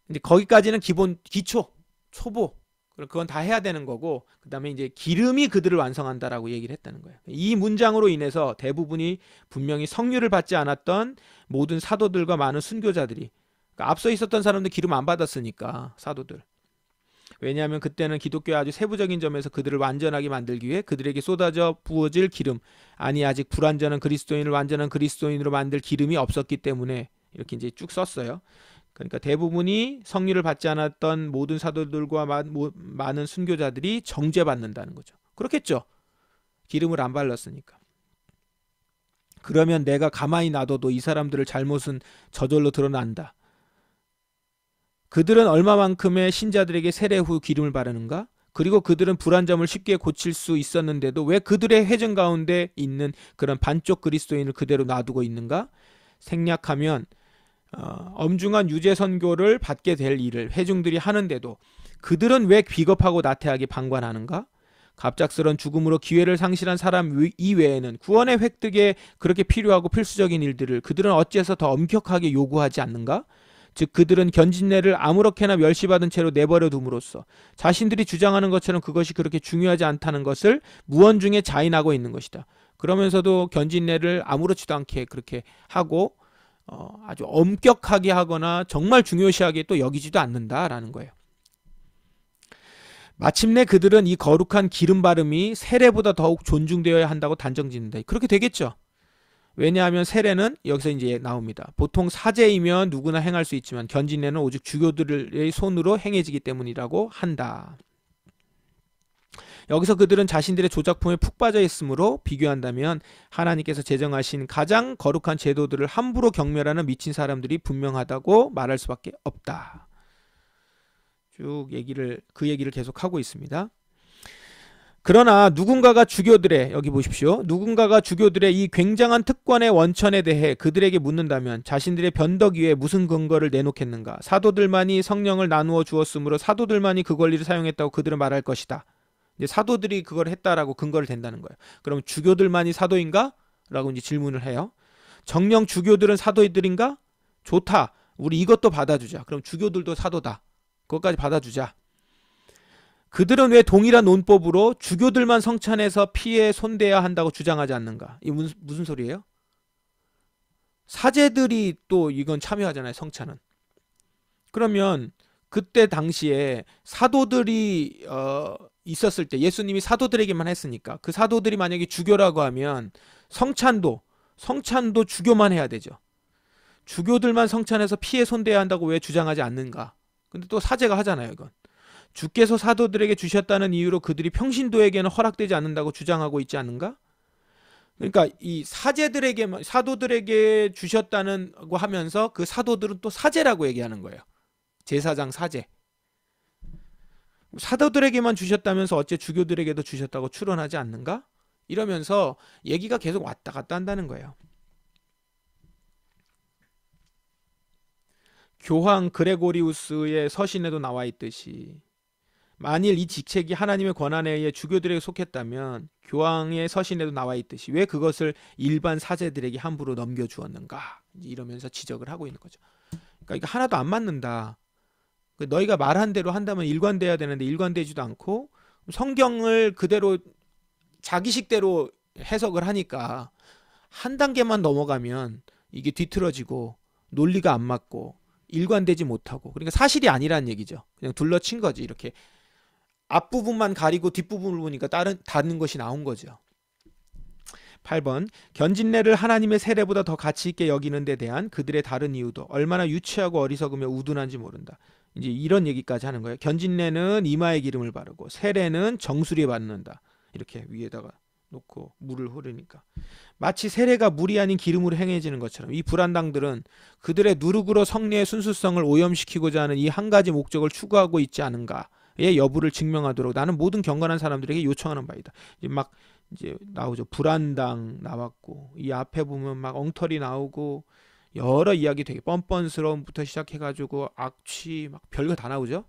이제 거기까지는 기초, 초보. 그건 다 해야 되는 거고, 그 다음에 이제 기름이 그들을 완성한다라고 얘기를 했다는 거예요. 이 문장으로 인해서 대부분이 분명히 성유를 받지 않았던 모든 사도들과 많은 순교자들이, 그러니까 앞서 있었던 사람들 기름 안 받았으니까, 사도들. 왜냐하면 그때는 기독교의 아주 세부적인 점에서 그들을 완전하게 만들기 위해 그들에게 쏟아져 부어질 기름, 아니 아직 불완전한 그리스도인을 완전한 그리스도인으로 만들 기름이 없었기 때문에 이렇게 이제 쭉 썼어요. 그러니까 대부분이 성리를 받지 않았던 모든 사도들과 많은 순교자들이 정죄받는다는 거죠. 그렇겠죠. 기름을 안 발랐으니까. 그러면 내가 가만히 놔둬도 이 사람들의 잘못은 저절로 드러난다. 그들은 얼마만큼의 신자들에게 세례 후 기름을 바르는가? 그리고 그들은 불안 점을 쉽게 고칠 수 있었는데도 왜 그들의 회중 가운데 있는 그런 반쪽 그리스도인을 그대로 놔두고 있는가? 생략하면 엄중한 유죄 선고를 받게 될 일을 회중들이 하는데도 그들은 왜 비겁하고 나태하게 방관하는가? 갑작스런 죽음으로 기회를 상실한 사람 이외에는 구원의 획득에 그렇게 필요하고 필수적인 일들을 그들은 어째서 더 엄격하게 요구하지 않는가? 즉 그들은 견진례를 아무렇게나 멸시받은 채로 내버려 둠으로써 자신들이 주장하는 것처럼 그것이 그렇게 중요하지 않다는 것을 무언중에 자인하고 있는 것이다. 그러면서도 견진례를 아무렇지도 않게 그렇게 하고 아주 엄격하게 하거나 정말 중요시하게 또 여기지도 않는다라는 거예요. 마침내 그들은 이 거룩한 기름 바름이 세례보다 더욱 존중되어야 한다고 단정짓는다. 그렇게 되겠죠. 왜냐하면 세례는 여기서 이제 나옵니다. 보통 사제이면 누구나 행할 수 있지만 견진례는 오직 주교들의 손으로 행해지기 때문이라고 한다. 여기서 그들은 자신들의 조작품에 푹 빠져 있으므로 비교한다면 하나님께서 제정하신 가장 거룩한 제도들을 함부로 경멸하는 미친 사람들이 분명하다고 말할 수밖에 없다. 쭉 그 얘기를 계속하고 있습니다. 그러나 누군가가 주교들의, 여기 보십시오. 누군가가 주교들의 이 굉장한 특권의 원천에 대해 그들에게 묻는다면 자신들의 변덕 위에 무슨 근거를 내놓겠는가? 사도들만이 성령을 나누어 주었으므로 사도들만이 그 권리를 사용했다고 그들은 말할 것이다. 이제 사도들이 그걸 했다라고 근거를 댄다는 거예요. 그럼 주교들만이 사도인가? 라고 이제 질문을 해요. 정령 주교들은 사도들인가? 좋다. 우리 이것도 받아주자. 그럼 주교들도 사도다. 그것까지 받아주자. 그들은 왜 동일한 논법으로 주교들만 성찬해서 피에 손대야 한다고 주장하지 않는가? 이 무슨 소리예요? 사제들이 또 이건 참여하잖아요, 성찬은. 그러면 그때 당시에 사도들이 있었을 때 예수님이 사도들에게만 했으니까 그 사도들이 만약에 주교라고 하면 성찬도 주교만 해야 되죠. 주교들만 성찬해서 피에 손대야 한다고 왜 주장하지 않는가? 근데 또 사제가 하잖아요, 이건. 주께서 사도들에게 주셨다는 이유로 그들이 평신도에게는 허락되지 않는다고 주장하고 있지 않는가? 그러니까 이 사도들에게 주셨다는 거 하면서 그 사도들은 또 사제라고 얘기하는 거예요. 제사장 사제. 사도들에게만 주셨다면서 어째 주교들에게도 주셨다고 추론하지 않는가? 이러면서 얘기가 계속 왔다 갔다 한다는 거예요. 교황 그레고리우스의 서신에도 나와 있듯이 만일 이 직책이 하나님의 권한에 의해 주교들에게 속했다면 교황의 서신에도 나와 있듯이 왜 그것을 일반 사제들에게 함부로 넘겨주었는가? 이러면서 지적을 하고 있는 거죠. 그러니까 이거 하나도 안 맞는다. 너희가 말한 대로 한다면 일관돼야 되는데 일관되지도 않고 성경을 그대로 자기식대로 해석을 하니까 한 단계만 넘어가면 이게 뒤틀어지고 논리가 안 맞고 일관되지 못하고 그러니까 사실이 아니라는 얘기죠. 그냥 둘러친 거지. 이렇게 앞부분만 가리고 뒷부분을 보니까 다른 것이 나온 거죠. 8번 견진내를 하나님의 세례보다 더 가치 있게 여기는 데 대한 그들의 다른 이유도 얼마나 유치하고 어리석으며 우둔한지 모른다. 이제 이런 얘기까지 하는 거예요. 견진내는 이마에 기름을 바르고 세례는 정수리에 받는다. 이렇게 위에다가 놓고 물을 흐르니까 마치 세례가 물이 아닌 기름으로 행해지는 것처럼 이 불안당들은 그들의 누룩으로 성례의 순수성을 오염시키고자 하는 이 한 가지 목적을 추구하고 있지 않은가의 여부를 증명하도록 나는 모든 경건한 사람들에게 요청하는 바이다. 이제 나오죠. 불안당 나왔고 이 앞에 보면 막 엉터리 나오고 여러 이야기 되게 뻔뻔스러움부터 시작해가지고 악취 막 별거 다 나오죠.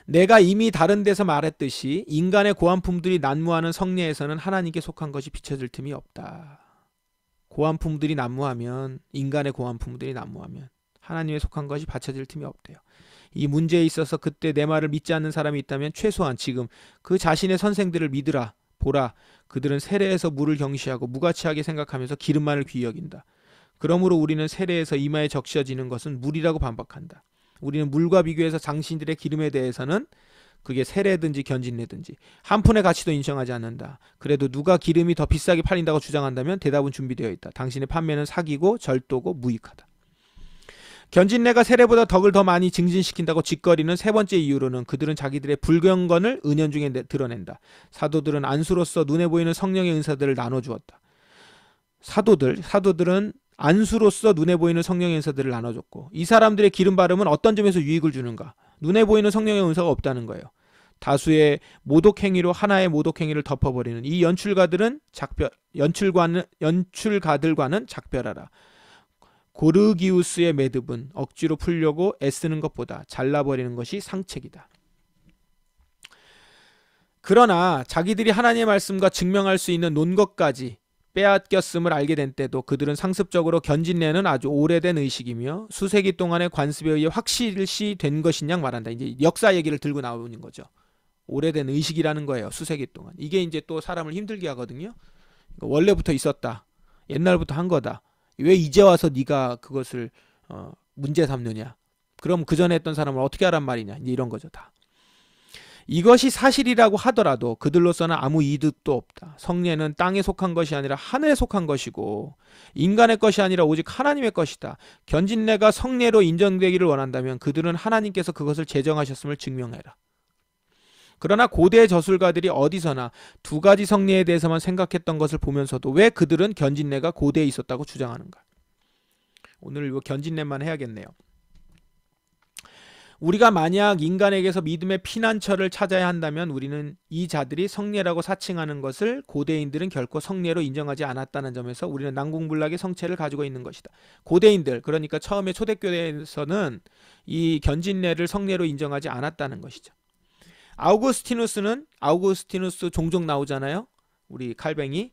내가 이미 다른 데서 말했듯이 인간의 고안품들이 난무하는 성례에서는 하나님께 속한 것이 비춰질 틈이 없다. 고안품들이 난무하면 인간의 고안품들이 난무하면 하나님에 속한 것이 받쳐질 틈이 없대요. 이 문제에 있어서 그때 내 말을 믿지 않는 사람이 있다면 최소한 지금 그 자신의 선생들을 믿으라. 보라. 그들은 세례에서 물을 경시하고 무가치하게 생각하면서 기름만을 귀히 여긴다. 그러므로 우리는 세례에서 이마에 적셔지는 것은 물이라고 반박한다. 우리는 물과 비교해서 당신들의 기름에 대해서는 그게 세례든지 견진례든지 한 푼의 가치도 인정하지 않는다. 그래도 누가 기름이 더 비싸게 팔린다고 주장한다면 대답은 준비되어 있다. 당신의 판매는 사기고 절도고 무익하다. 견진례가 세례보다 덕을 더 많이 증진시킨다고 짓거리는 세 번째 이유로는 그들은 자기들의 불경건을 은연중에 드러낸다. 사도들은 안수로서 눈에 보이는 성령의 은사들을 나눠주었다. 사도들은 안수로서 눈에 보이는 성령의 은사들을 나눠줬고 이 사람들의 기름 바름은 어떤 점에서 유익을 주는가? 눈에 보이는 성령의 은사가 없다는 거예요. 다수의 모독행위로 하나의 모독행위를 덮어버리는 이 연출가들과는 작별하라. 고르기우스의 매듭은 억지로 풀려고 애쓰는 것보다 잘라버리는 것이 상책이다. 그러나 자기들이 하나님의 말씀과 증명할 수 있는 논것까지 빼앗겼음을 알게 된 때도 그들은 상습적으로 견진례는 아주 오래된 의식이며 수세기 동안의 관습에 의해 확실시 된 것이냐 말한다. 이제 역사 얘기를 들고 나오는 거죠. 오래된 의식이라는 거예요. 수세기 동안. 이게 이제 또 사람을 힘들게 하거든요. 원래부터 있었다. 옛날부터 한 거다. 왜 이제 와서 네가 그것을 문제 삼느냐. 그럼 그 전에 했던 사람을 어떻게 하란 말이냐. 이제 이런 거죠. 다. 이것이 사실이라고 하더라도 그들로서는 아무 이득도 없다. 성례는 땅에 속한 것이 아니라 하늘에 속한 것이고 인간의 것이 아니라 오직 하나님의 것이다. 견진례가 성례로 인정되기를 원한다면 그들은 하나님께서 그것을 제정하셨음을 증명해라. 그러나 고대 저술가들이 어디서나 두 가지 성례에 대해서만 생각했던 것을 보면서도 왜 그들은 견진례가 고대에 있었다고 주장하는가? 오늘 이거 견진례만 해야겠네요. 우리가 만약 인간에게서 믿음의 피난처를 찾아야 한다면 우리는 이 자들이 성례라고 사칭하는 것을 고대인들은 결코 성례로 인정하지 않았다는 점에서 우리는 난공불락의 성체를 가지고 있는 것이다. 고대인들, 그러니까 처음에 초대교회에서는 이 견진례를 성례로 인정하지 않았다는 것이죠. 아우구스티누스 종종 나오잖아요. 우리 칼뱅이.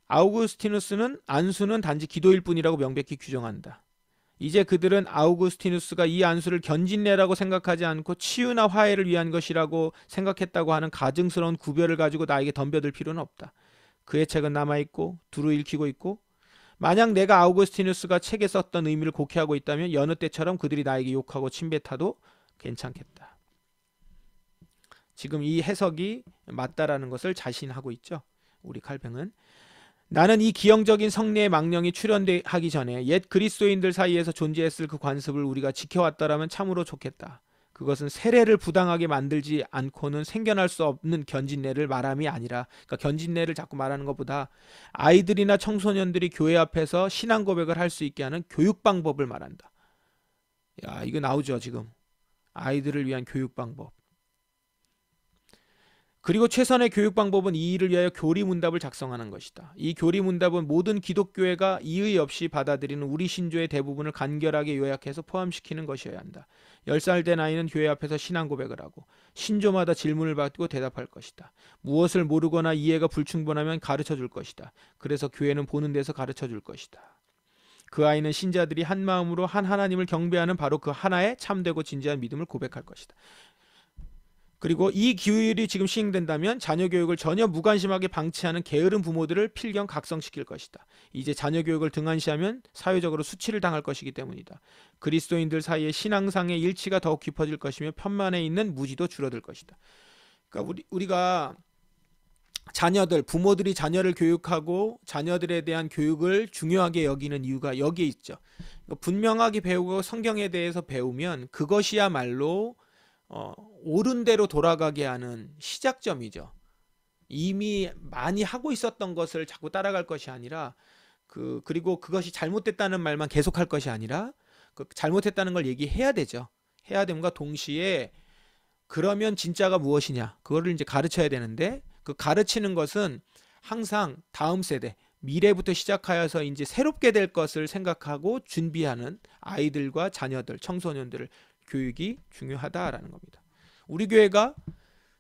아우구스티누스는 안수는 단지 기도일 뿐이라고 명백히 규정한다. 이제 그들은 아우구스티누스가 이 안수를 견진례라고 생각하지 않고 치유나 화해를 위한 것이라고 생각했다고 하는 가증스러운 구별을 가지고 나에게 덤벼들 필요는 없다. 그의 책은 남아있고 두루 읽히고 있고 만약 내가 아우구스티누스가 책에 썼던 의미를 곡해하고 있다면 여느 때처럼 그들이 나에게 욕하고 침뱉어도 괜찮겠다. 지금 이 해석이 맞다라는 것을 자신하고 있죠. 우리 칼뱅은. 나는 이 기형적인 성례의 망령이 출현하기 전에 옛 그리스도인들 사이에서 존재했을 그 관습을 우리가 지켜왔더라면 참으로 좋겠다. 그것은 세례를 부당하게 만들지 않고는 생겨날 수 없는 견진례를 말함이 아니라, 그러니까 견진례를 자꾸 말하는 것보다 아이들이나 청소년들이 교회 앞에서 신앙 고백을 할 수 있게 하는 교육 방법을 말한다. 야, 이거 나오죠 지금. 아이들을 위한 교육 방법. 그리고 최선의 교육 방법은 이 일을 위하여 교리문답을 작성하는 것이다. 이 교리문답은 모든 기독교회가 이의 없이 받아들이는 우리 신조의 대부분을 간결하게 요약해서 포함시키는 것이어야 한다. 10살 된 아이는 교회 앞에서 신앙 고백을 하고 신조마다 질문을 받고 대답할 것이다. 무엇을 모르거나 이해가 불충분하면 가르쳐 줄 것이다. 그래서 교회는 보는 데서 가르쳐 줄 것이다. 그 아이는 신자들이 한 마음으로 한 하나님을 경배하는 바로 그 하나의 참되고 진지한 믿음을 고백할 것이다. 그리고 이 규율이 지금 시행된다면 자녀 교육을 전혀 무관심하게 방치하는 게으른 부모들을 필경 각성시킬 것이다. 이제 자녀 교육을 등한시하면 사회적으로 수치를 당할 것이기 때문이다. 그리스도인들 사이에 신앙상의 일치가 더욱 깊어질 것이며 편만에 있는 무지도 줄어들 것이다. 그러니까 우리가 자녀들, 부모들이 자녀를 교육하고 자녀들에 대한 교육을 중요하게 여기는 이유가 여기에 있죠. 분명하게 배우고 성경에 대해서 배우면 그것이야말로 옳은 대로 돌아가게 하는 시작점이죠. 이미 많이 하고 있었던 것을 자꾸 따라갈 것이 아니라 그리고 그것이 잘못됐다는 말만 계속할 것이 아니라 잘못했다는 걸 얘기해야 되죠. 해야 됨과 동시에 그러면 진짜가 무엇이냐 그거를 이제 가르쳐야 되는데 그 가르치는 것은 항상 다음 세대 미래부터 시작하여서 이제 새롭게 될 것을 생각하고 준비하는 아이들과 자녀들 청소년들을 교육이 중요하다라는 겁니다. 우리 교회가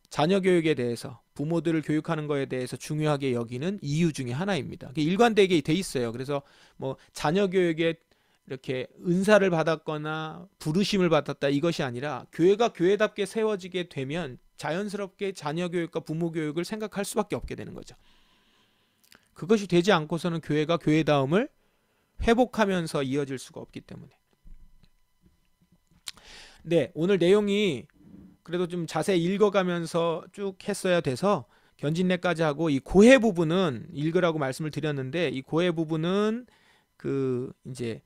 자녀 교육에 대해서 부모들을 교육하는 것에 대해서 중요하게 여기는 이유 중에 하나입니다. 일관되게 돼 있어요. 그래서 뭐 자녀 교육에 이렇게 은사를 받았거나 부르심을 받았다 이것이 아니라 교회가 교회답게 세워지게 되면 자연스럽게 자녀 교육과 부모 교육을 생각할 수밖에 없게 되는 거죠. 그것이 되지 않고서는 교회가 교회다움을 회복하면서 이어질 수가 없기 때문에. 네, 오늘 내용이 그래도 좀 자세히 읽어가면서 쭉 했어야 돼서 견진례까지 하고 이 고해 부분은 읽으라고 말씀을 드렸는데 이 고해 부분은 이제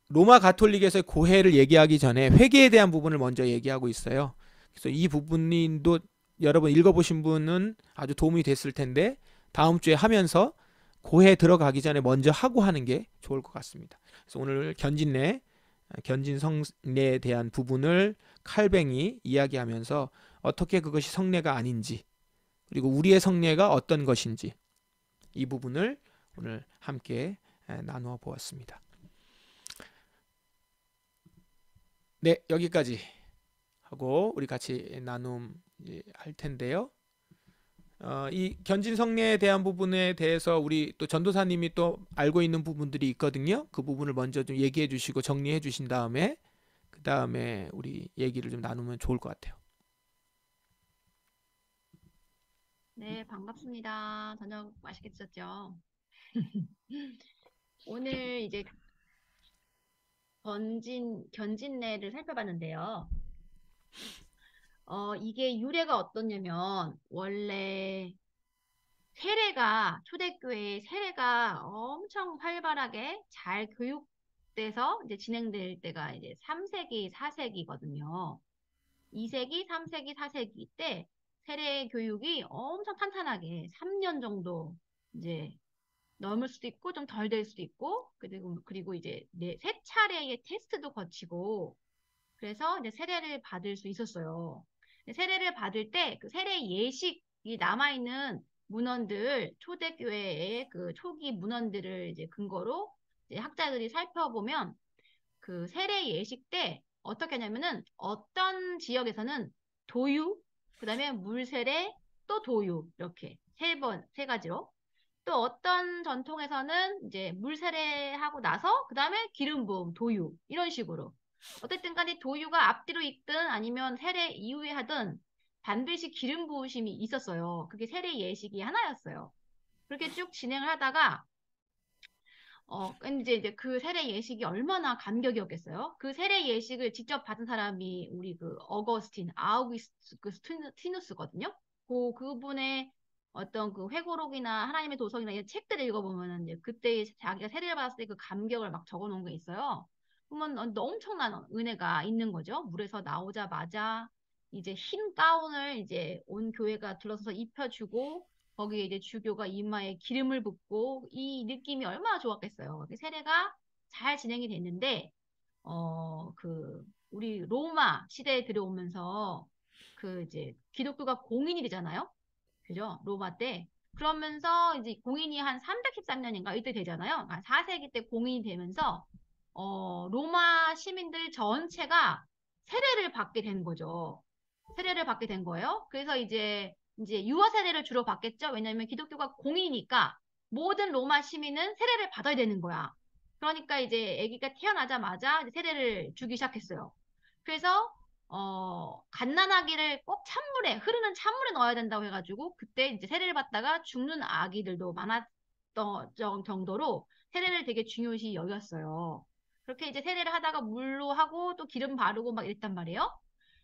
로마 가톨릭에서의 고해를 얘기하기 전에 회개에 대한 부분을 먼저 얘기하고 있어요. 그래서 이 부분도 여러분 읽어보신 분은 아주 도움이 됐을 텐데 다음 주에 하면서 고해 들어가기 전에 먼저 하고 하는 게 좋을 것 같습니다. 그래서 오늘 견진성례에 대한 부분을 칼뱅이 이야기하면서 어떻게 그것이 성례가 아닌지 그리고 우리의 성례가 어떤 것인지 이 부분을 오늘 함께 나누어 보았습니다. 네, 여기까지 하고 우리 같이 나눔 할 텐데요. 이 견진성례에 대한 부분에 대해서 우리 또 전도사님이 또 알고 있는 부분들이 있거든요. 그 부분을 먼저 좀 얘기해 주시고 정리해 주신 다음에 그 다음에 우리 얘기를 좀 나누면 좋을 것 같아요. 네, 반갑습니다. 저녁 맛있게 드셨죠? 오늘 이제 견진례를 살펴봤는데요. 이게 유래가 어떻냐면, 원래 초대교회의 세례가 엄청 활발하게 잘 교육돼서 이제 진행될 때가 이제 3세기, 4세기거든요. 2세기, 3세기, 4세기 때 세례 교육이 엄청 탄탄하게 3년 정도 이제 넘을 수도 있고 좀 덜 될 수도 있고 그리고 이제 세 차례의 테스트도 거치고 그래서 이제 세례를 받을 수 있었어요. 세례를 받을 때 그 세례 예식이 남아있는 문헌들 초대교회의 그 초기 문헌들을 이제 근거로 이제 학자들이 살펴보면 그 세례 예식 때 어떻게 하냐면은 어떤 지역에서는 도유, 그다음에 물세례, 또 도유 이렇게 세 가지로 또 어떤 전통에서는 이제 물 세례하고 나서 그다음에 기름 부음, 도유 이런 식으로 어쨌든 간에 도유가 앞뒤로 있든 아니면 세례 이후에 하든 반드시 기름 부으심이 있었어요. 그게 세례 예식이 하나였어요. 그렇게 쭉 진행을 하다가 근데 이제 그 세례 예식이 얼마나 감격이었겠어요? 그 세례 예식을 직접 받은 사람이 우리 그 아우구스티누스거든요. 그분의 어떤 그 회고록이나 하나님의 도성이나 이런 책들을 읽어보면은 이제 그때 자기가 세례를 받았을 때 그 감격을 막 적어 놓은 게 있어요. 그러면 엄청난 은혜가 있는 거죠. 물에서 나오자마자 이제 흰 가운을 이제 온 교회가 둘러서서 입혀주고 거기에 이제 주교가 이마에 기름을 붓고 이 느낌이 얼마나 좋았겠어요. 세례가 잘 진행이 됐는데, 우리 로마 시대에 들어오면서 그 이제 기독교가 공인이 되잖아요. 그죠? 로마 때. 그러면서 이제 공인이 한 313년인가 이때 되잖아요. 4세기 때 공인이 되면서, 로마 시민들 전체가 세례를 받게 된 거죠. 세례를 받게 된 거예요. 그래서 이제 유아 세례를 주로 받겠죠. 왜냐하면 기독교가 공이니까 모든 로마 시민은 세례를 받아야 되는 거야. 그러니까 이제 아기가 태어나자마자 이제 세례를 주기 시작했어요. 그래서 갓난아기를 꼭 흐르는 찬물에 넣어야 된다고 해가지고 그때 이제 세례를 받다가 죽는 아기들도 많았던 정도로 세례를 되게 중요시 여겼어요. 그렇게 이제 세례를 하다가 물로 하고 또 기름 바르고 막 이랬단 말이에요.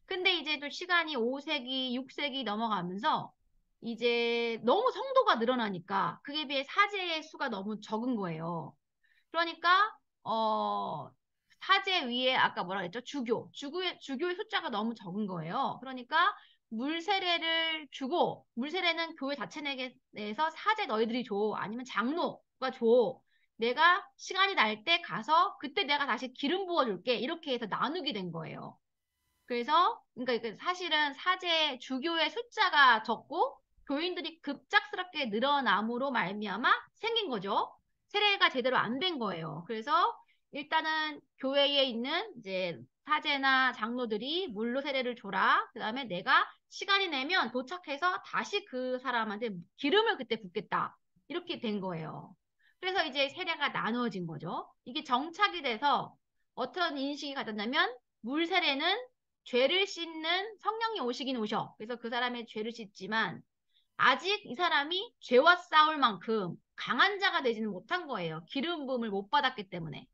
근데 이제 또 시간이 5세기, 6세기 넘어가면서 이제 너무 성도가 늘어나니까 그에 비해 사제의 수가 너무 적은 거예요. 그러니까 사제 위에 아까 뭐라 그랬죠? 주교의 숫자가 너무 적은 거예요. 그러니까 물세례를 주고 물세례는 교회 자체 내에서 사제 너희들이 줘 아니면 장로가 줘. 내가 시간이 날 때 가서 그때 내가 다시 기름 부어줄게 이렇게 해서 나누게 된 거예요. 그래서 그러니까 이게 사실은 사제 주교의 숫자가 적고 교인들이 급작스럽게 늘어남으로 말미암아 생긴 거죠. 세례가 제대로 안 된 거예요. 그래서 일단은 교회에 있는 이제 사제나 장로들이 물로 세례를 줘라. 그다음에 내가 시간이 내면 도착해서 다시 그 사람한테 기름을 그때 붓겠다. 이렇게 된 거예요. 그래서 이제 세례가 나누어진 거죠. 이게 정착이 돼서 어떤 인식이 가졌냐면 물 세례는 죄를 씻는 성령이 오시긴 오셔. 그래서 그 사람의 죄를 씻지만 아직 이 사람이 죄와 싸울 만큼 강한 자가 되지는 못한 거예요. 기름 부음을 못 받았기 때문에.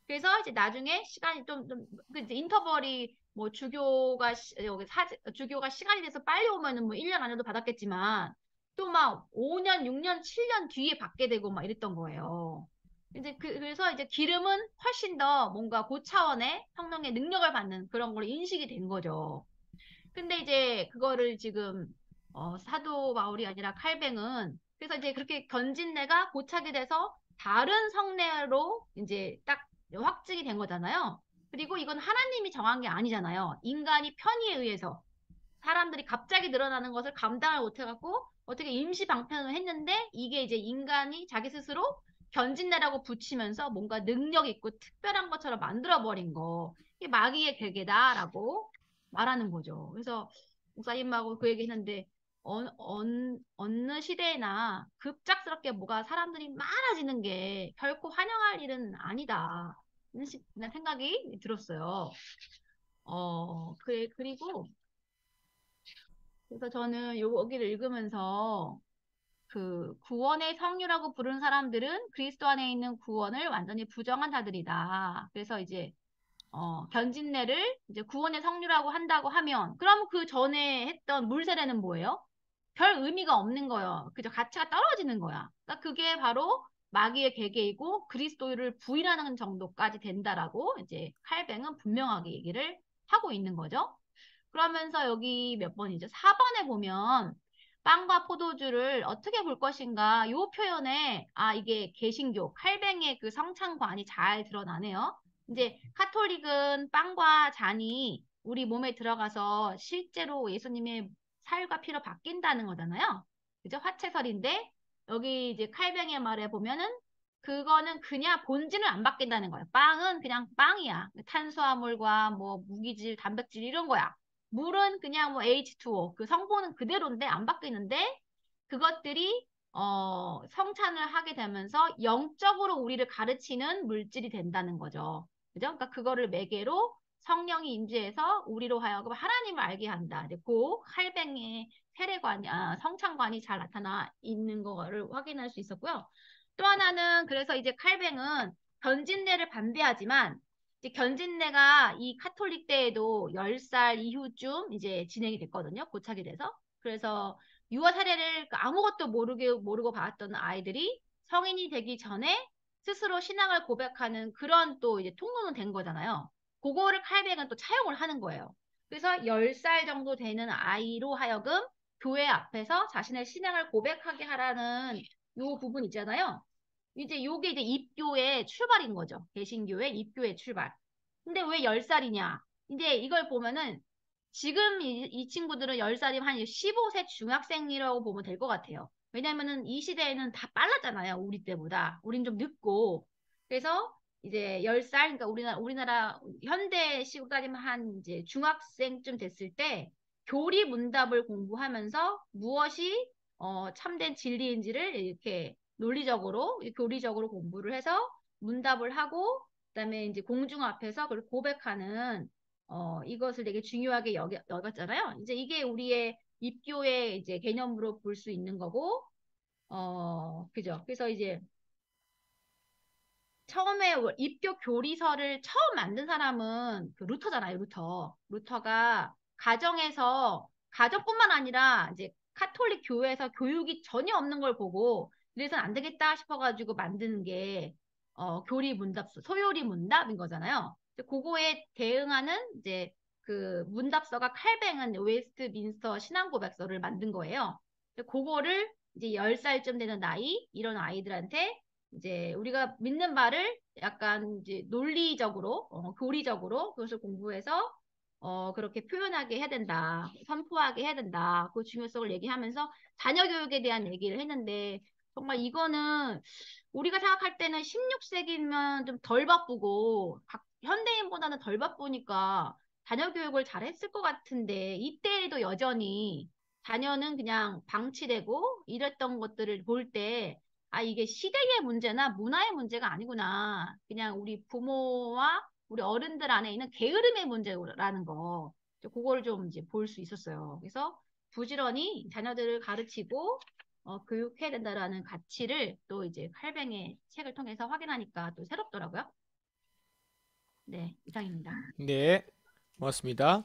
그래서 이제 나중에 시간이 그 이제 인터벌이 뭐 여기 주교가 시간이 돼서 빨리 오면은 뭐 1년 안에도 받았겠지만 또 막 5년, 6년, 7년 뒤에 받게 되고 막 이랬던 거예요. 이제 그래서 이제 기름은 훨씬 더 뭔가 고차원의 성령의 능력을 받는 그런 걸로 인식이 된 거죠. 근데 이제 그거를 지금 사도 바울이 아니라 칼뱅은 그래서 이제 그렇게 견진내가 고착이 돼서 다른 성례로 이제 딱 확증이 된 거잖아요. 그리고 이건 하나님이 정한 게 아니잖아요. 인간이 편의에 의해서 사람들이 갑자기 늘어나는 것을 감당을 못해갖고 어떻게 임시 방편을 했는데 이게 이제 인간이 자기 스스로 견진내라고 붙이면서 뭔가 능력 있고 특별한 것처럼 만들어버린 거. 이게 마귀의 계계다라고 말하는 거죠. 그래서 목사님하고 그 얘기 했는데 어느 시대나 급작스럽게 뭐가 사람들이 많아지는 게 결코 환영할 일은 아니다. 이런 생각이 들었어요. 그리고 그래서 저는 여기를 읽으면서 그 구원의 성류라고 부르는 사람들은 그리스도 안에 있는 구원을 완전히 부정한 자들이다. 그래서 이제 견진례를 이제 구원의 성류라고 한다고 하면 그럼 그 전에 했던 물세례는 뭐예요? 별 의미가 없는 거예요. 그저 가치가 떨어지는 거야. 그러니까 그게 바로 마귀의 계계이고 그리스도를 부인하는 정도까지 된다라고 이제 칼뱅은 분명하게 얘기를 하고 있는 거죠. 그러면서 여기 몇 번이죠? 4번에 보면 빵과 포도주를 어떻게 볼 것인가 이 표현에 이게 개신교 칼뱅의 그 성찬관이 잘 드러나네요. 이제 카톨릭은 빵과 잔이 우리 몸에 들어가서 실제로 예수님의 살과 피로 바뀐다는 거잖아요. 그죠? 화채설인데 여기 이제 칼뱅의 말에 보면은 그거는 그냥 본질은 안 바뀐다는 거예요. 빵은 그냥 빵이야. 탄수화물과 뭐 무기질, 단백질 이런 거야. 물은 그냥 뭐 H2O 그 성분은 그대로인데 안 바뀌는데 그것들이 성찬을 하게 되면서 영적으로 우리를 가르치는 물질이 된다는 거죠. 그죠? 그러니까 그거를 매개로 성령이 임재해서 우리로 하여금 하나님을 알게 한다. 이제 그 할뱅의 세례관이 성찬관이 잘 나타나 있는 거를 확인할 수 있었고요. 또 하나는 그래서 이제 칼뱅은 변진례를 반대하지만 이제 견진례가 이 카톨릭 때에도 10살 이후쯤 이제 진행이 됐거든요. 고착이 돼서. 그래서 유아 사례를 아무것도 모르고 봤던 아이들이 성인이 되기 전에 스스로 신앙을 고백하는 그런 또 이제 통로는 된 거잖아요. 그거를 칼뱅은 또 차용을 하는 거예요. 그래서 10살 정도 되는 아이로 하여금 교회 앞에서 자신의 신앙을 고백하게 하라는 요 부분 있잖아요. 이제 요게 이제 입교의 출발인 거죠. 개신교의 입교의 출발. 근데 왜 10살이냐? 이제 이걸 보면은 지금 이 친구들은 10살이면 한 15세 중학생이라고 보면 될 것 같아요. 왜냐면은 이 시대에는 다 빨랐잖아요. 우리 때보다. 우린 좀 늦고. 그래서 이제 10살, 그러니까 우리나라 현대 시국까지만 한 이제 중학생쯤 됐을 때 교리 문답을 공부하면서 무엇이 참된 진리인지를 이렇게 논리적으로, 교리적으로 공부를 해서 문답을 하고 그다음에 이제 공중 앞에서 그걸 고백하는 이것을 되게 중요하게 여겼잖아요. 이제 이게 우리의 입교의 이제 개념으로 볼 수 있는 거고, 그죠? 그래서 이제 처음에 입교 교리서를 처음 만든 사람은 그 루터잖아요, 루터. 루터가 가정에서 가정뿐만 아니라 이제 카톨릭 교회에서 교육이 전혀 없는 걸 보고 이래서는 안 되겠다 싶어가지고 만드는 게 교리 문답서, 소요리 문답인 거잖아요. 그거에 대응하는 이제 그 문답서가 칼뱅은 웨스트민스터 신앙고백서를 만든 거예요. 그거를 이제 10살쯤 되는 나이 이런 아이들한테 이제 우리가 믿는 바를 약간 이제 논리적으로, 교리적으로 그것을 공부해서 그렇게 표현하게 해야 된다. 선포하게 해야 된다. 그 중요성을 얘기하면서 자녀 교육에 대한 얘기를 했는데 정말 이거는 우리가 생각할 때는 16세기면 좀 덜 바쁘고 현대인보다는 덜 바쁘니까 자녀 교육을 잘 했을 것 같은데 이때에도 여전히 자녀는 그냥 방치되고 이랬던 것들을 볼 때 아, 이게 시대의 문제나 문화의 문제가 아니구나. 그냥 우리 부모와 우리 어른들 안에 있는 게으름의 문제라는 거. 그거를 좀 이제 볼 수 있었어요. 그래서 부지런히 자녀들을 가르치고 교육해야 된다라는 가치를 또 이제 칼뱅의 책을 통해서 확인하니까 또 새롭더라고요. 네, 이상입니다. 네, 고맙습니다.